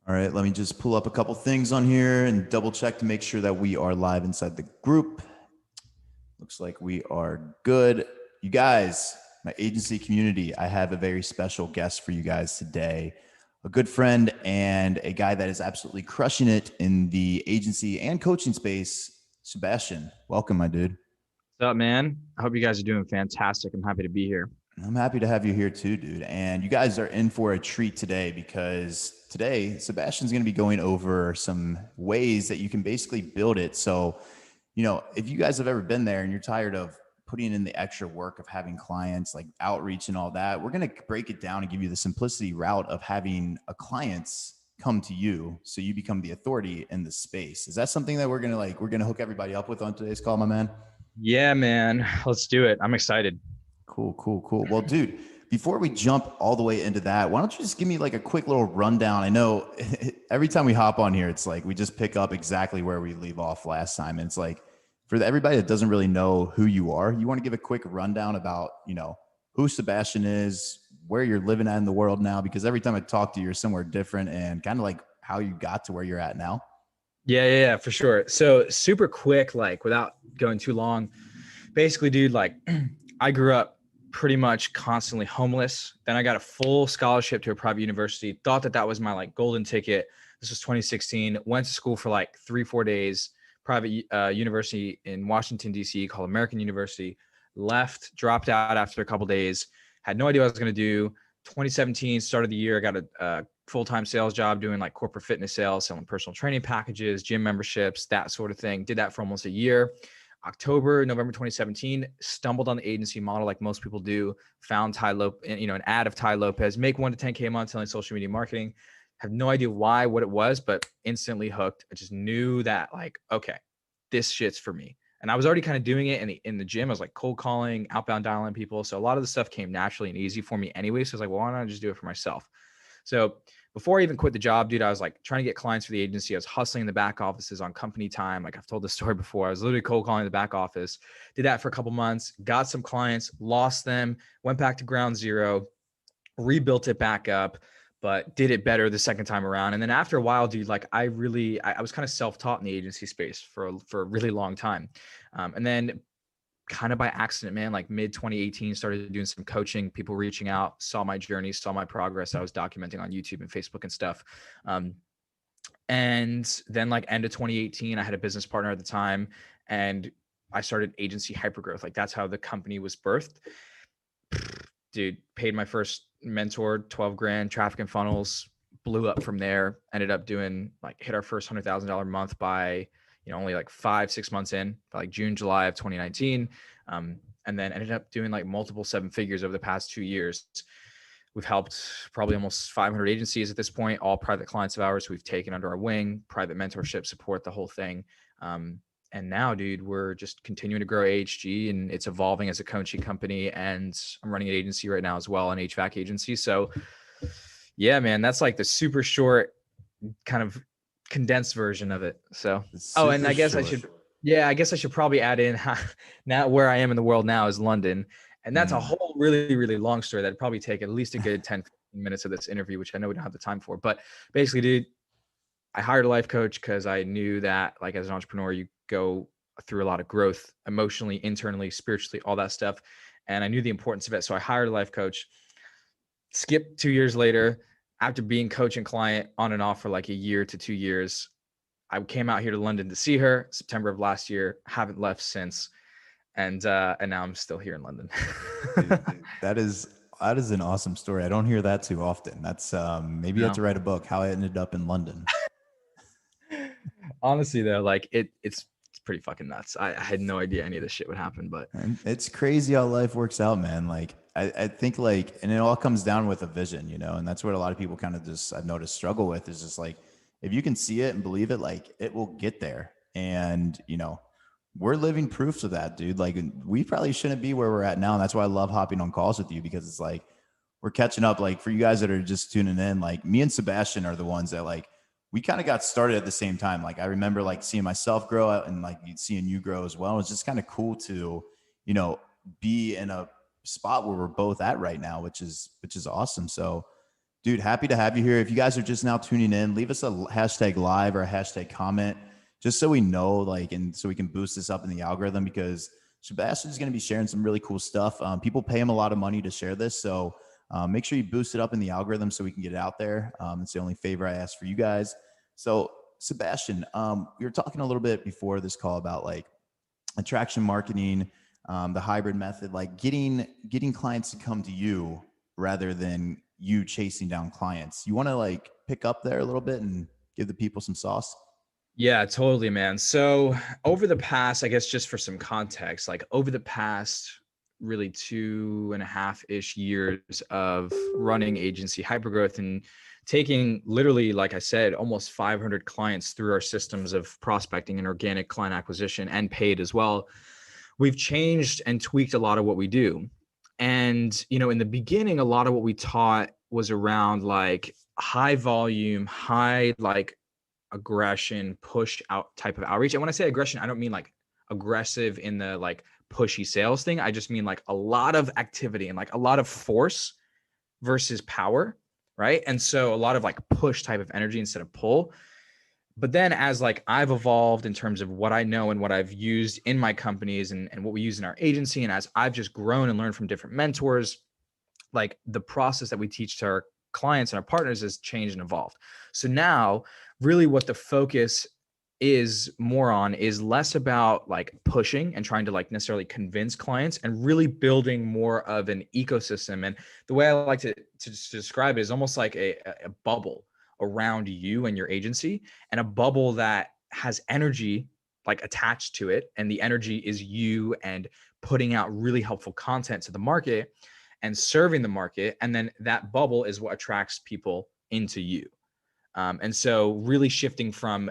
All right, let me just pull up a couple things on here and double check to make sure that we are live inside the group. Looks like we are good. You guys, my agency community, I have a very special guest for you guys today. A good friend and a guy that is absolutely crushing it in the agency and coaching space, Sebastian. Welcome, my dude. What's up, man? I hope you guys are doing fantastic. I'm happy to be here. I'm happy to have you here too, dude. And you guys are in for a treat today because today Sebastian's going to be going over some ways that you can basically build it. So, if you guys have ever been there and you're tired of putting in the extra work of having clients like outreach and all that, we're going to break it down and give you the simplicity route of having a clients come to you so you become the authority in the space. Is that something that we're going to hook everybody up with on today's call, my man? Yeah, man. Let's do it. I'm excited. Cool. Well, dude, before we jump all the way into that, why don't you just give me like a quick little rundown? I know every time we hop on here, it's like we just pick up exactly where we leave off last time. And it's like for everybody that doesn't really know who you are, you want to give a quick rundown about, who Sebastian is, where you're living at in the world now, because every time I talk to you, you're somewhere different and kind of like how you got to where you're at now. Yeah, for sure. So super quick, like without going too long, basically, dude, like I grew up pretty much constantly homeless. Then I got a full scholarship to a private university. Thought that was my like golden ticket. This was 2016. Went to school for like 3-4 days. Private university in Washington, D.C. called American University. Left, dropped out after a couple days. Had no idea what I was going to do. 2017, started the year. I got a full-time sales job doing like corporate fitness sales, selling personal training packages, gym memberships, that sort of thing. Did that for almost a year. November 2017, stumbled on the agency model like most people do, found an ad of Tai Lopez, make 1 to 10K a month selling social media marketing. Have no idea what it was, but instantly hooked. I just knew that like, okay, this shit's for me. And I was already kind of doing it in the gym. I was like cold calling, outbound dialing people. So a lot of the stuff came naturally and easy for me anyway. So I was like, well, why not just do it for myself? So before I even quit the job, dude, I was like trying to get clients for the agency. I was hustling in the back offices on company time. Like I've told this story before. I was literally cold calling the back office, did that for a couple months, got some clients, lost them, went back to ground zero, rebuilt it back up, but did it better the second time around. And then after a while, dude, like I was kind of self-taught in the agency space for a really long time. And then kind of by accident, man, like mid 2018, started doing some coaching, people reaching out, saw my journey, saw my progress. I was documenting on YouTube and Facebook and stuff. And then like end of 2018, I had a business partner at the time and I started agency hypergrowth. Like that's how the company was birthed. Dude, paid my first mentor 12 grand, traffic and funnels, blew up from there, ended up doing like hit our first $100,000 month by, only like 5-6 months in, like June, July of 2019. And then ended up doing like multiple 7 figures over the past 2 years. We've helped probably almost 500 agencies at this point, all private clients of ours we've taken under our wing, private mentorship support, the whole thing. And now, dude, we're just continuing to grow AHG and it's evolving as a coaching company. And I'm running an agency right now as well, an HVAC agency. So yeah, man, that's like the super short kind of condensed version of it. So, and I guess I should probably add in now where I am in the world now is London. And that's a whole really, really long story that'd probably take at least a good 10-15 minutes of this interview, which I know we don't have the time for. But basically, dude, I hired a life coach because I knew that like as an entrepreneur, you go through a lot of growth emotionally, internally, spiritually, all that stuff. And I knew the importance of it. So I hired a life coach. Skip 2 years later, after being coach and client on and off for like a year to 2 years, I came out here to London to see her September of last year. Haven't left since. And now I'm still here in London. Dude, that is an awesome story. I don't hear that too often. That's maybe you have to write a book, How I Ended Up in London. Honestly though, like it's pretty fucking nuts. I had no idea any of this shit would happen, but And it's crazy how life works out, man. Like I think like, and it all comes down with a vision, and that's what a lot of people kind of just, I've noticed, struggle with is just like, if you can see it and believe it, like it will get there. And, we're living proofs of that, dude. Like we probably shouldn't be where we're at now. And that's why I love hopping on calls with you, because it's like, we're catching up. Like for you guys that are just tuning in, like me and Sebastian are the ones that like, we kind of got started at the same time. Like I remember like seeing myself grow out and like seeing you grow as well. It's just kind of cool to, be in a spot where we're both at right now, which is awesome. So Dude, happy to have you here. If you guys are just now tuning in, leave us a hashtag live or a hashtag comment just so we know, like, and so we can boost this up in the algorithm because Sebastian's going to be sharing some really cool stuff. People pay him a lot of money to share this. So make sure you boost it up in the algorithm so we can get it out there. It's the only favor I ask for you guys. So, Sebastian, we were talking a little bit before this call about like attraction marketing, the hybrid method, like getting clients to come to you rather than you chasing down clients. You want to like pick up there a little bit and give the people some sauce? Yeah, totally, man. So over the past, I guess just for some context, like over the past really 2.5-ish years of running agency hypergrowth and taking literally, like I said, almost 500 clients through our systems of prospecting and organic client acquisition and paid as well, we've changed and tweaked a lot of what we do. And, in the beginning, a lot of what we taught was around like high volume, high like aggression, push out type of outreach. And when I say aggression, I don't mean like aggressive in the like pushy sales thing. I just mean like a lot of activity and like a lot of force versus power. Right. And so a lot of like push type of energy instead of pull. But then as like I've evolved in terms of what I know and what I've used in my companies and what we use in our agency, and as I've just grown and learned from different mentors, like the process that we teach to our clients and our partners has changed and evolved. So now really what the focus is more on is less about like pushing and trying to like necessarily convince clients and really building more of an ecosystem. And the way I like to describe it is almost like a bubble around you and your agency, and a bubble that has energy like attached to it. And the energy is you and putting out really helpful content to the market and serving the market. And then that bubble is what attracts people into you. And so really shifting from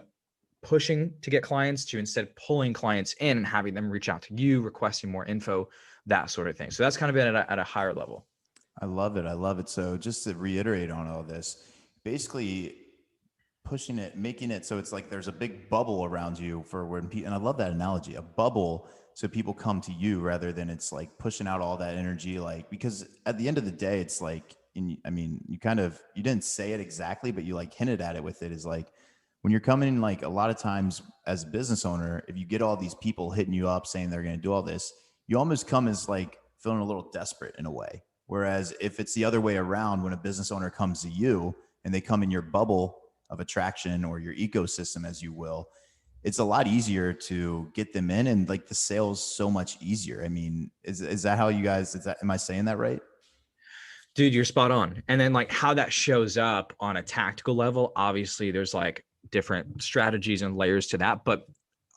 pushing to get clients to instead pulling clients in and having them reach out to you, requesting more info, that sort of thing. So that's kind of been at a higher level. I love it. I love it. So just to reiterate on all this, basically pushing it, making it so it's like there's a big bubble around you for when people, and I love that analogy, a bubble, so people come to you rather than it's like pushing out all that energy. Like, because at the end of the day, it's like, I mean, you didn't say it exactly, but you like hinted at it with it is like, when you're coming in, like a lot of times as a business owner, if you get all these people hitting you up saying they're going to do all this, you almost come as like feeling a little desperate in a way. Whereas if it's the other way around, when a business owner comes to you and they come in your bubble of attraction or your ecosystem, as you will, it's a lot easier to get them in, and like the sales so much easier. I mean, is that how you guys, am I saying that right? Dude, you're spot on. And then like how that shows up on a tactical level, obviously there's like different strategies and layers to that, but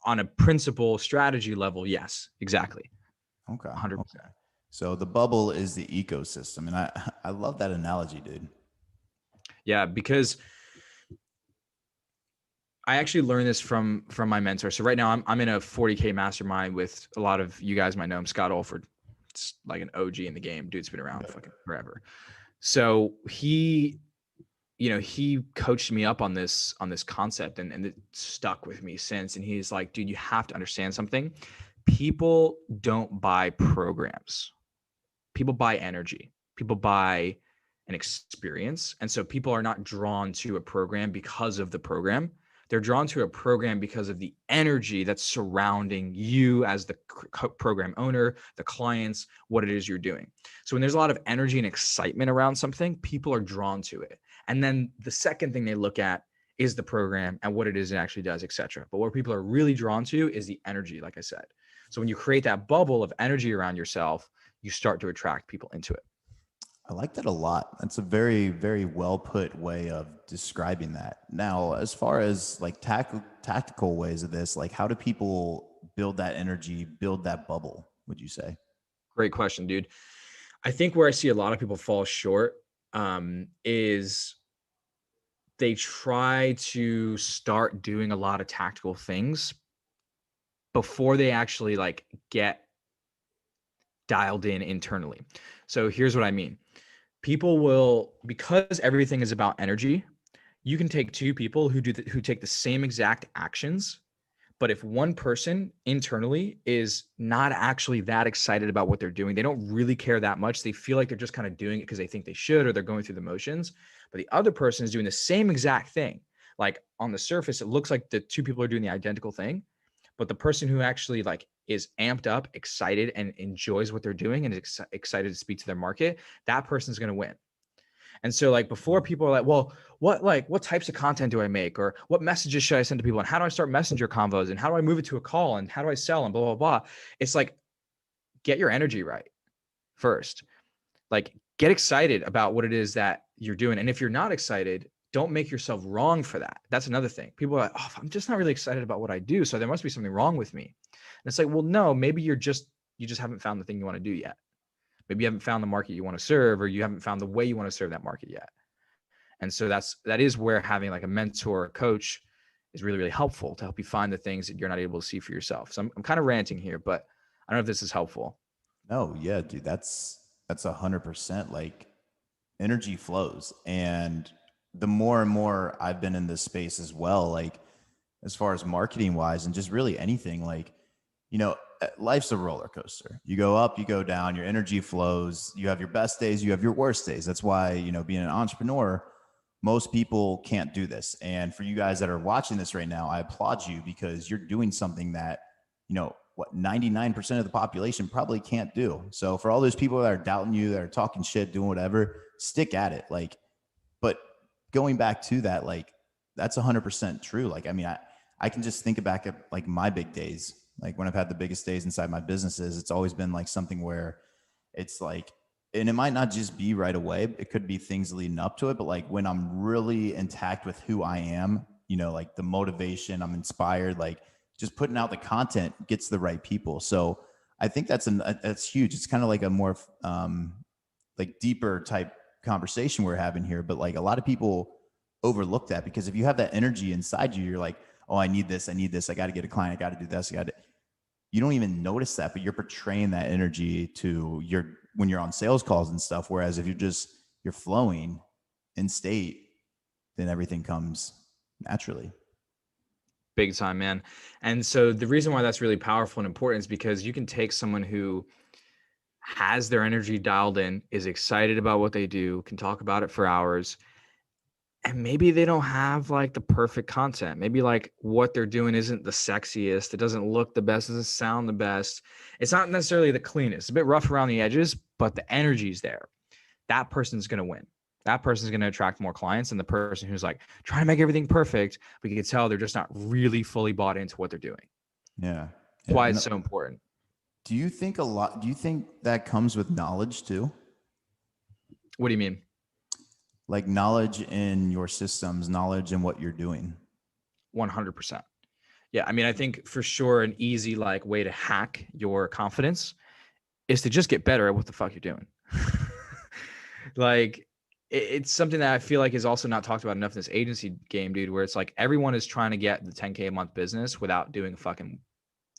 on a principle strategy level, yes, exactly. Okay. 100%. Okay. So the bubble is the ecosystem. And I love that analogy, dude. Yeah, because I actually learned this from my mentor. So right now I'm in a 40K mastermind with a lot of you guys might know him, Scott Olford. It's like an OG in the game. Dude's been around fucking forever. So he coached me up on this concept, and it stuck with me since. And he's like, dude, you have to understand something. People don't buy programs. People buy energy. People buy an experience. And so people are not drawn to a program because of the program. They're drawn to a program because of the energy that's surrounding you as the program owner, the clients, what it is you're doing. So when there's a lot of energy and excitement around something, people are drawn to it. And then the second thing they look at is the program and what it is it actually does, et cetera. But what people are really drawn to is the energy, like I said. So when you create that bubble of energy around yourself, you start to attract people into it. I like that a lot. That's a very, very well put way of describing that. Now, as far as like tactical ways of this, like how do people build that energy, build that bubble, would you say? Great question, dude. I think where I see a lot of people fall short is they try to start doing a lot of tactical things before they actually like get dialed in internally. So here's what I mean. People will, because everything is about energy, you can take two people who take the same exact actions, But if one person internally is not actually that excited about what they're doing, they don't really care that much. They feel like they're just kind of doing it because they think they should, or they're going through the motions. But the other person is doing the same exact thing. Like on the surface, it looks like the two people are doing the identical thing. But the person who actually like is amped up, excited, and enjoys what they're doing and is excited to speak to their market, that person's going to win. And so like before, people are like, well, what types of content do I make? Or what messages should I send to people? And how do I start messenger convos? And how do I move it to a call? And how do I sell? And blah, blah, blah. It's like, get your energy right first. Like get excited about what it is that you're doing. And if you're not excited, don't make yourself wrong for that. That's another thing. People are like, oh, I'm just not really excited about what I do. So there must be something wrong with me. And it's like, well, no, maybe you just haven't found the thing you want to do yet. Maybe you haven't found the market you want to serve, or you haven't found the way you want to serve that market yet. And so that is where having like a mentor or coach is really, really helpful to help you find the things that you're not able to see for yourself. So I'm kind of ranting here, but I don't know if this is helpful. No, yeah, dude, that's 100%. Like energy flows, and the more and more I've been in this space as well, like as far as marketing wise and just really anything, like, life's a roller coaster. You go up, you go down, your energy flows, you have your best days, you have your worst days. That's why, being an entrepreneur, most people can't do this. And for you guys that are watching this right now, I applaud you because you're doing something that, 99% of the population probably can't do. So for all those people that are doubting you, that are talking shit, doing whatever, stick at it. Like, but going back to that, like, that's 100% true. Like, I mean, I can just think back at like my big days, like when I've had the biggest days inside my businesses. It's always been like something where it's like, and it might not just be right away. It could be things leading up to it. But like when I'm really intact with who I am, like the motivation, I'm inspired, like just putting out the content gets the right people. So I think that's huge. It's kind of like a more like deeper type conversation we're having here. But like a lot of people overlook that, because if you have that energy inside you, you're like, oh, I need this. I got to get a client. I got to do this. You don't even notice that, but you're portraying that energy to when you're on sales calls and stuff. Whereas if you're flowing in state, then everything comes naturally. Big time, man. And so the reason why that's really powerful and important is because you can take someone who has their energy dialed in, is excited about what they do, can talk about it for hours, and maybe they don't have like the perfect content. Maybe like what they're doing isn't the sexiest. It doesn't look the best. It doesn't sound the best. It's not necessarily the cleanest. It's a bit rough around the edges, but the energy's there. That person's going to win. That person's going to attract more clients than the person who's like trying to make everything perfect, but you can tell they're just not really fully bought into what they're doing. Yeah. That's why it's so important. Do you think that comes with knowledge too? What do you mean? Like knowledge in your systems, knowledge in what you're doing. 100%. Yeah. I mean, I think for sure an easy like way to hack your confidence is to just get better at what the fuck you're doing. Like it's something that I feel like is also not talked about enough in this agency game, dude, where it's like everyone is trying to get the 10K a month business without doing a fucking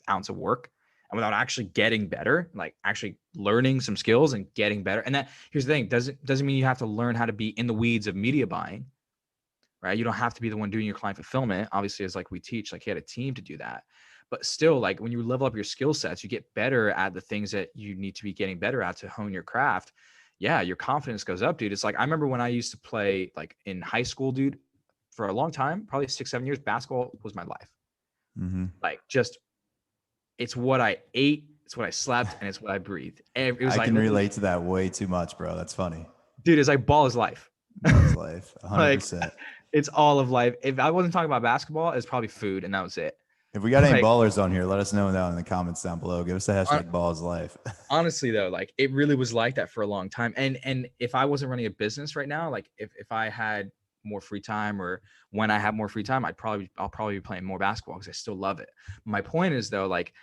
ounce of work and without actually getting better, like actually learning some skills and getting better. And that, here's the thing, doesn't mean you have to learn how to be in the weeds of media buying, right? You don't have to be the one doing your client fulfillment. Obviously, as like we teach, like he had a team to do that. But still, like when you level up your skill sets, you get better at the things that you need to be getting better at to hone your craft. Yeah, your confidence goes up, dude. It's like I remember when I used to play like in high school, dude, for a long time, probably 6-7 years, basketball was my life. Mm-hmm. Like just it's what I ate, it's what I slept, and it's what I breathed. It was I like can relate to that way too much, bro. That's funny. dude, it's like ball is life. Ball is life, Like 100%. it's all of life. If I wasn't talking about basketball, it's probably food, and that was it. If we got any Like ballers on here, let us know down in the comments down below. Give us the hashtag ball is life. honestly though, like it really was like that for a long time. And if I wasn't running a business right now, like if I had more free time, or when I have more free time, I'll probably be playing more basketball because I still love it. My point is though, like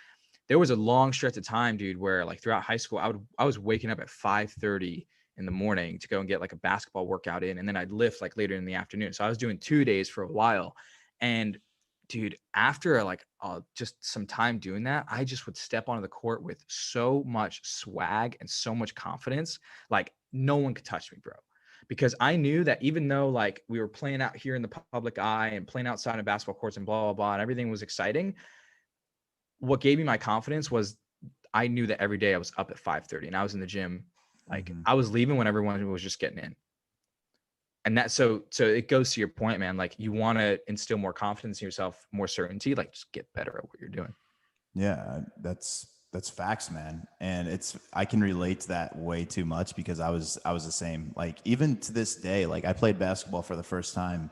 there was a long stretch of time, dude, where like throughout high school, I was waking up at 5:30 in the morning to go and get like a basketball workout in, and then I'd lift like later in the afternoon. So I was doing 2 days for a while. And dude, after like just some time doing that, I just would step onto the court with so much swag and so much confidence. Like no one could touch me, bro. Because I knew that even though like we were playing out here in the public eye and playing outside of basketball courts and blah, blah, blah, and everything was exciting, what gave me my confidence was I knew that every day I was up at 5:30 and I was in the gym. Like Mm-hmm. I was leaving when everyone was just getting in. And that, so it goes to your point, man. Like you want to instill more confidence in yourself, more certainty, like just get better at what you're doing. Yeah, that's facts, man. And I can relate to that way too much because I was the same. Like even to this day, like I played basketball for the first time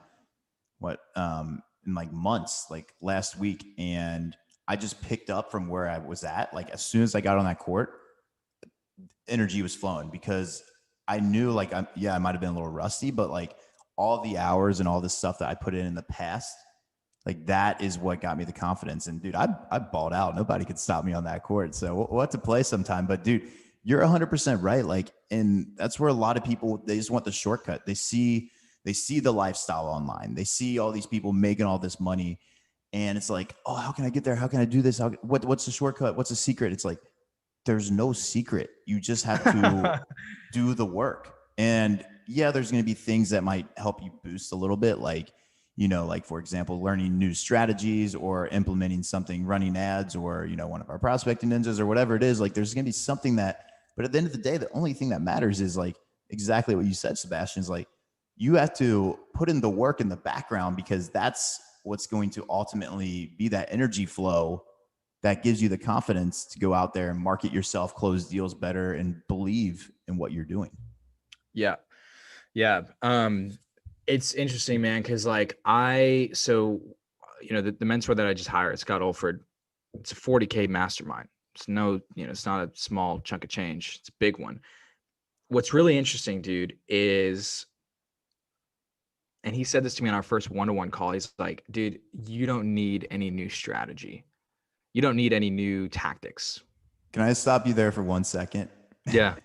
in like months, like last week, and I just picked up from where I was at. Like as soon as I got on that court, energy was flowing because I knew like I might have been a little rusty, but like all the hours and all this stuff that I put in the past, like that is what got me the confidence. And dude, I balled out. Nobody could stop me on that court. So we'll have to play sometime. But dude, you're 100% right. Like, and that's where a lot of people, they just want the shortcut. They see the lifestyle online. They see all these people making all this money, and it's like, oh, how can I get there? How can I do this? What's the shortcut? What's the secret? It's like there's no secret. You just have to do the work. And yeah, there's going to be things that might help you boost a little bit, like, like for example, learning new strategies or implementing something, running ads, or, one of our prospecting ninjas or whatever it is. Like there's going to be something but at the end of the day, the only thing that matters is like exactly what you said, Sebastian, is like you have to put in the work in the background because that's what's going to ultimately be that energy flow that gives you the confidence to go out there and market yourself, close deals better, and believe in what you're doing. Yeah. Yeah. It's interesting, man. Cause like the mentor that I just hired, Scott Olford, it's a 40K mastermind. It's not a small chunk of change. It's a big one. What's really interesting, dude, is, and he said this to me on our first one-to-one call. He's like, dude, you don't need any new strategy. You don't need any new tactics. Can I stop you there for 1 second? Yeah.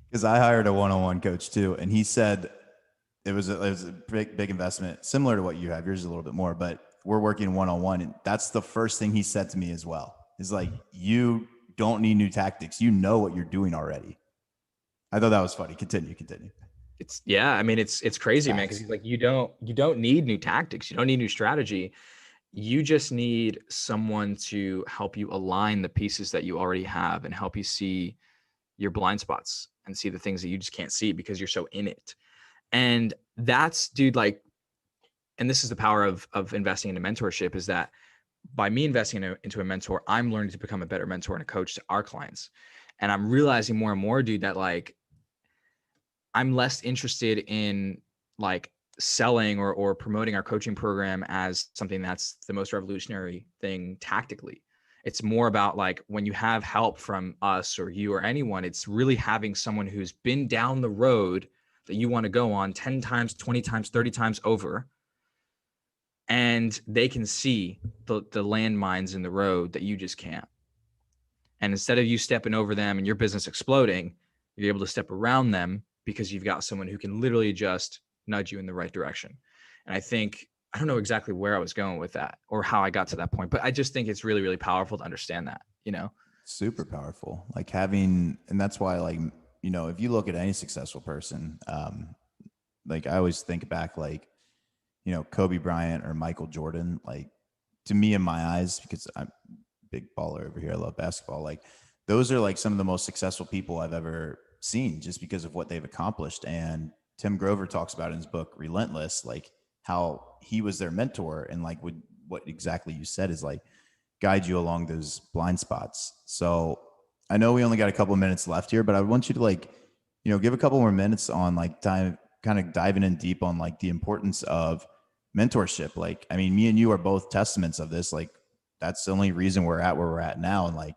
Because I hired a one-on-one coach too, and he said it was a big investment, similar to what you have. Yours is a little bit more, but we're working one-on-one, and that's the first thing he said to me as well. Is like, you don't need new tactics. You know what you're doing already. I thought that was funny. Continue. I mean, it's crazy, man. Cause Facts. he's like, you don't need new tactics. You don't need new strategy. You just need someone to help you align the pieces that you already have and help you see your blind spots and see the things that you just can't see because you're so in it. And that's, dude, like, and this is the power of investing into mentorship, is that by me investing into a mentor, I'm learning to become a better mentor and a coach to our clients. And I'm realizing more and more, dude, that like I'm less interested in like selling or promoting our coaching program as something that's the most revolutionary thing tactically. It's more about like when you have help from us or you or anyone, it's really having someone who's been down the road that you want to go on 10 times, 20 times, 30 times over. And they can see the landmines in the road that you just can't. And instead of you stepping over them and your business exploding, you're able to step around them because you've got someone who can literally just nudge you in the right direction. And I don't know exactly where I was going with that or how I got to that point, but I just think it's really, really powerful to understand that, Super powerful. Like having, and that's why, like, if you look at any successful person, like I always think back, like, Kobe Bryant or Michael Jordan, like to me in my eyes, because I'm a big baller over here. I love basketball. Like those are like some of the most successful people I've ever seen just because of what they've accomplished. And Tim Grover talks about in his book, Relentless, like how he was their mentor and like what exactly you said is like guide you along those blind spots. So I know we only got a couple of minutes left here, but I want you to like, give a couple more minutes on like time, kind of diving in deep on like the importance of mentorship. Like, I mean, me and you are both testaments of this. Like, that's the only reason we're at where we're at now. And like,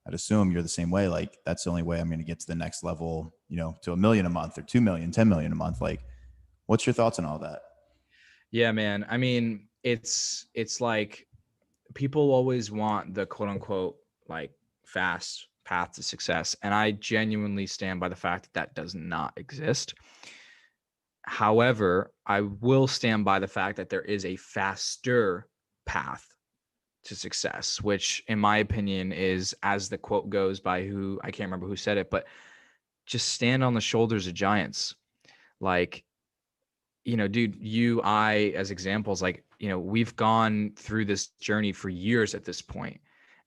I'd assume you're the same way. Like, that's the only way I'm going to get to the next level, to 1 million a month or 2 million, 10 million a month. Like, what's your thoughts on all that? Yeah, man. I mean, it's like people always want the quote unquote like fast path to success. And I genuinely stand by the fact that that does not exist. However, I will stand by the fact that there is a faster path to success, which in my opinion is, as the quote goes by who, I can't remember who said it, but just stand on the shoulders of giants. Like, dude, I as examples, like, we've gone through this journey for years at this point.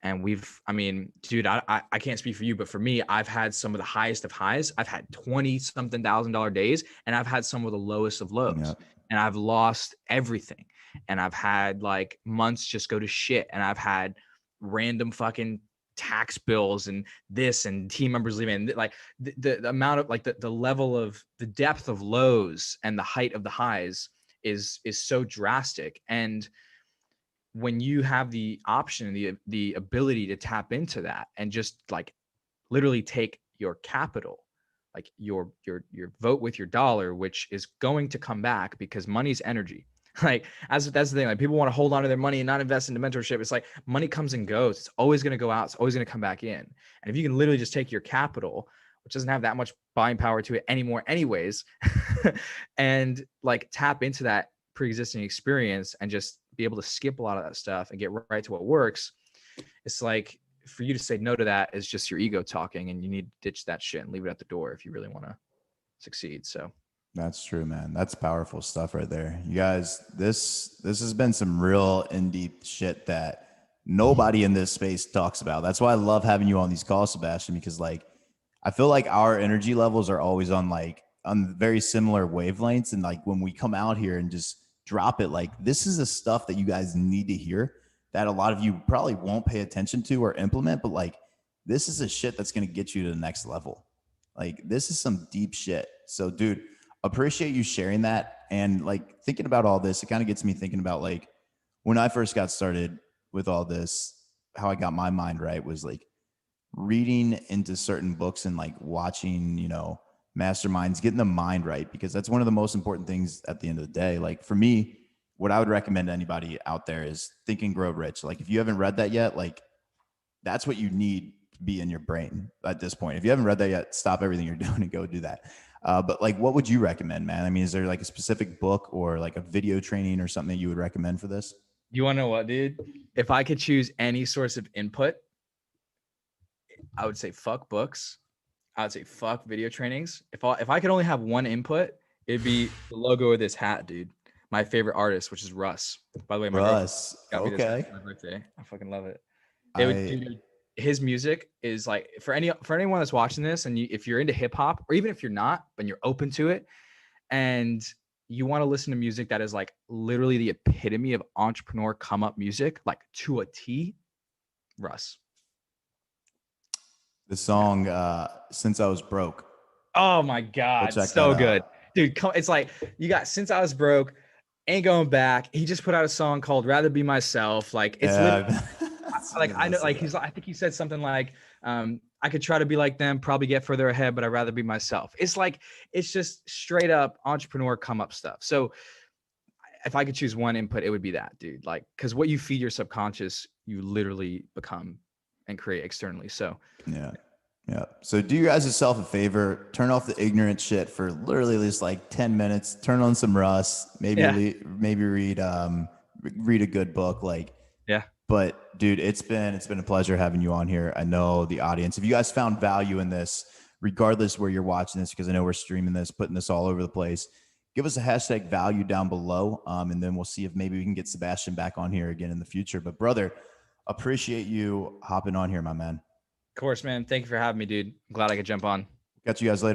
And I mean, dude, I can't speak for you, but for me, I've had some of the highest of highs. I've had 20 something $1,000 days, and I've had some of the lowest of lows, Yep. and I've lost everything. And I've had like months just go to shit. And I've had random fucking tax bills and this and team members leaving. And like the amount of like the level of the depth of lows and the height of the highs is so drastic. And when you have the option, the ability to tap into that and just like literally take your capital, like your vote with your dollar, which is going to come back because money's energy. Like that's the thing. Like people want to hold on to their money and not invest into mentorship. It's like money comes and goes. It's always going to go out. It's always going to come back in. And if you can literally just take your capital, which doesn't have that much buying power to it anymore anyways, and like tap into that pre-existing experience and just be able to skip a lot of that stuff and get right to what works. It's like for you to say no to that is just your ego talking, and you need to ditch that shit and leave it at the door if you really want to succeed. So That's true, man. That's powerful stuff right there. You guys, this has been some real in deep shit that nobody in this space talks about. That's why I love having you on these calls, Sebastian, because like I feel like our energy levels are always on very similar wavelengths. And like when we come out here and just drop it, like this is the stuff that you guys need to hear that a lot of you probably won't pay attention to or implement, but like this is a shit that's gonna get you to the next level. Like this is some deep shit. So dude, appreciate you sharing that. And like thinking about all this, it kind of gets me thinking about like when I first got started with all this, how I got my mind right was like reading into certain books and like watching, masterminds, getting the mind right, because that's one of the most important things at the end of the day. Like for me, what I would recommend to anybody out there is Think and Grow Rich. Like if you haven't read that yet, like that's what you need to be in your brain at this point. If you haven't read that yet, stop everything you're doing and go do that. But like, what would you recommend, man? I mean, is there like a specific book or like a video training or something that you would recommend for this? you want to know what, dude? If I could choose any source of input, I would say fuck books. I would say fuck video trainings. If I could only have one input, it'd be the logo of this hat, dude. My favorite artist, which is Russ. By the way, my girlfriend Russ. got me this hat Okay. for my birthday. I fucking love it. It would, I dude, his music is like for anyone that's watching this, and if you're into hip hop, or even if you're not, but you're open to it, and you want to listen to music that is like literally the epitome of entrepreneur come up music, like to a T, Russ. the song Since I Was Broke. Oh my Go God. check that So good. out. Dude, it's like you got Since I Was Broke, Ain't Going Back. He just put out a song called Rather Be Myself. Like it's literally Yeah. like I know, like I think he said something like, I could try to be like them, probably get further ahead, but I'd rather be myself. It's like it's just straight up entrepreneur come up stuff. So if I could choose one input, it would be that, dude. Like, because what you feed your subconscious, you literally become and create externally. So Yeah. Yeah. So do you guys yourself a favor, turn off the ignorant shit for literally just like 10 minutes, turn on some Russ, yeah, maybe read a good book. Like, yeah. but dude, it's been a pleasure having you on here. I know the audience, if you guys found value in this, regardless where you're watching this, because I know we're streaming this, putting this all over the place, give us a hashtag value down below. And then we'll see if maybe we can get Sebastian back on here again in the future. But brother, appreciate you hopping on here, my man. Of course, man. Thank you for having me, dude. I'm glad I could jump on. Catch you guys later.